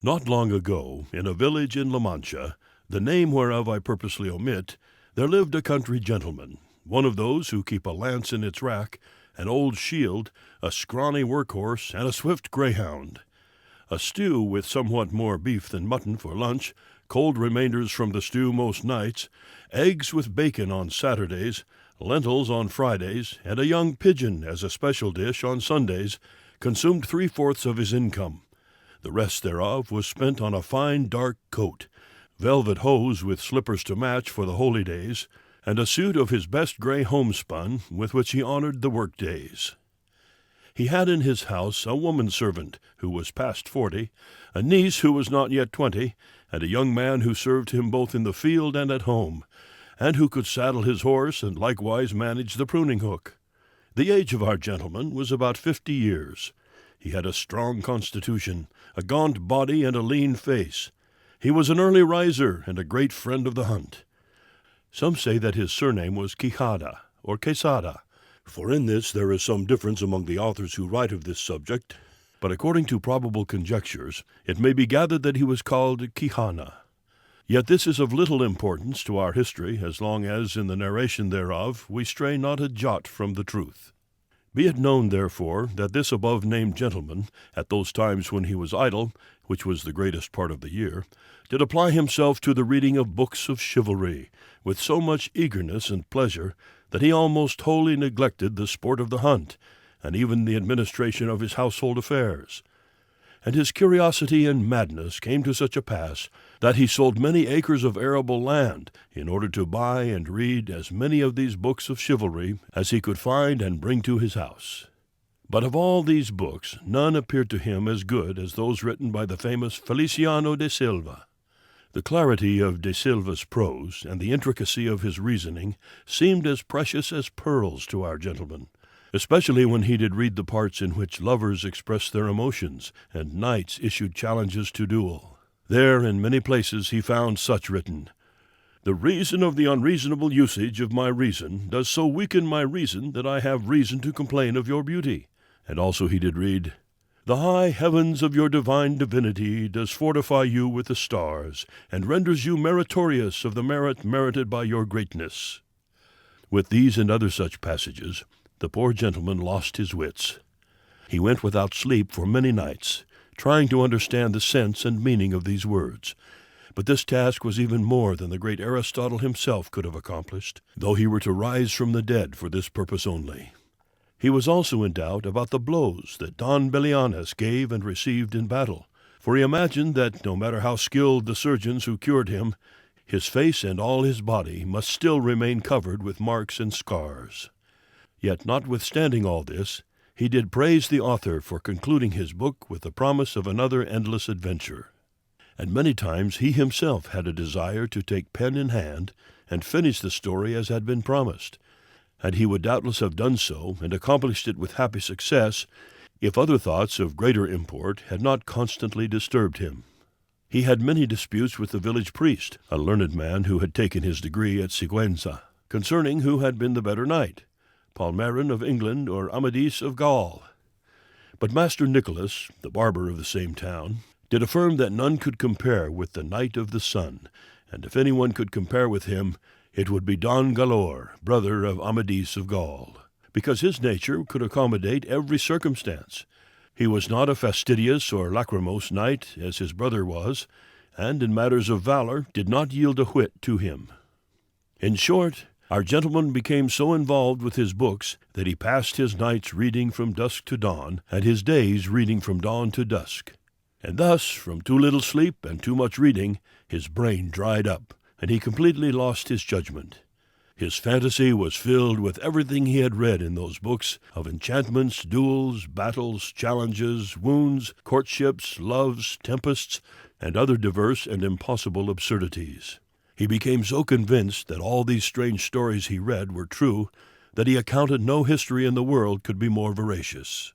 Not long ago, in a village in La Mancha, the name whereof I purposely omit, there lived a country gentleman, one of those who keep a lance in its rack, an old shield, a scrawny workhorse, and a swift greyhound. A stew with somewhat more beef than mutton for lunch, cold remainders from the stew most nights, eggs with bacon on Saturdays, lentils on Fridays, and a young pigeon as a special dish on Sundays, consumed 3/4 of his income. The rest thereof was spent on a fine dark coat, velvet hose with slippers to match for the holy days, and a suit of his best grey homespun with which he honored the work-days. He had in his house a woman-servant who was past 40, a niece who was not yet 20, and a young man who served him both in the field and at home, and who could saddle his horse and likewise manage the pruning-hook. The age of our gentleman was about 50 years. He had a strong constitution, a gaunt body, and a lean face. He was an early riser and a great friend of the hunt. Some say that his surname was Quixada, or Quesada, for in this there is some difference among the authors who write of this subject, but according to probable conjectures, it may be gathered that he was called Quixana. Yet this is of little importance to our history, as long as, in the narration thereof, we stray not a jot from the truth. Be it known, therefore, that this above-named gentleman, at those times when he was idle, which was the greatest part of the year, did apply himself to the reading of books of chivalry, with so much eagerness and pleasure, that he almost wholly neglected the sport of the hunt, and even the administration of his household affairs. And his curiosity and madness came to such a pass that he sold many acres of arable land in order to buy and read as many of these books of chivalry as he could find and bring to his house. But of all these books none appeared to him as good as those written by the famous Feliciano de Silva. The clarity of de Silva's prose and the intricacy of his reasoning seemed as precious as pearls to our gentleman, especially when he did read the parts in which lovers expressed their emotions, and knights issued challenges to duel. There, in many places, he found such written: "The reason of the unreasonable usage of my reason does so weaken my reason that I have reason to complain of your beauty." And also he did read: "The high heavens of your divine divinity does fortify you with the stars, and renders you meritorious of the merit merited by your greatness." With these and other such passages, the poor gentleman lost his wits. He went without sleep for many nights, trying to understand the sense and meaning of these words. But this task was even more than the great Aristotle himself could have accomplished, though he were to rise from the dead for this purpose only. He was also in doubt about the blows that Don Belianis gave and received in battle, for he imagined that, no matter how skilled the surgeons who cured him, his face and all his body must still remain covered with marks and scars. Yet, notwithstanding all this, he did praise the author for concluding his book with the promise of another endless adventure. And many times he himself had a desire to take pen in hand and finish the story as had been promised, and he would doubtless have done so and accomplished it with happy success if other thoughts of greater import had not constantly disturbed him. He had many disputes with the village priest, a learned man who had taken his degree at Siguenza, concerning who had been the better knight, Palmerin of England or Amadis of Gaul. But Master Nicholas, the barber of the same town, did affirm that none could compare with the Knight of the Sun, and if anyone could compare with him, it would be Don Galor, brother of Amadis of Gaul, because his nature could accommodate every circumstance. He was not a fastidious or lachrymose knight, as his brother was, and in matters of valor did not yield a whit to him. In short, our gentleman became so involved with his books that he passed his nights reading from dusk to dawn, and his days reading from dawn to dusk. And thus, from too little sleep and too much reading, his brain dried up, and he completely lost his judgment. His fantasy was filled with everything he had read in those books of enchantments, duels, battles, challenges, wounds, courtships, loves, tempests, and other diverse and impossible absurdities. He became so convinced that all these strange stories he read were true that he accounted no history in the world could be more veracious.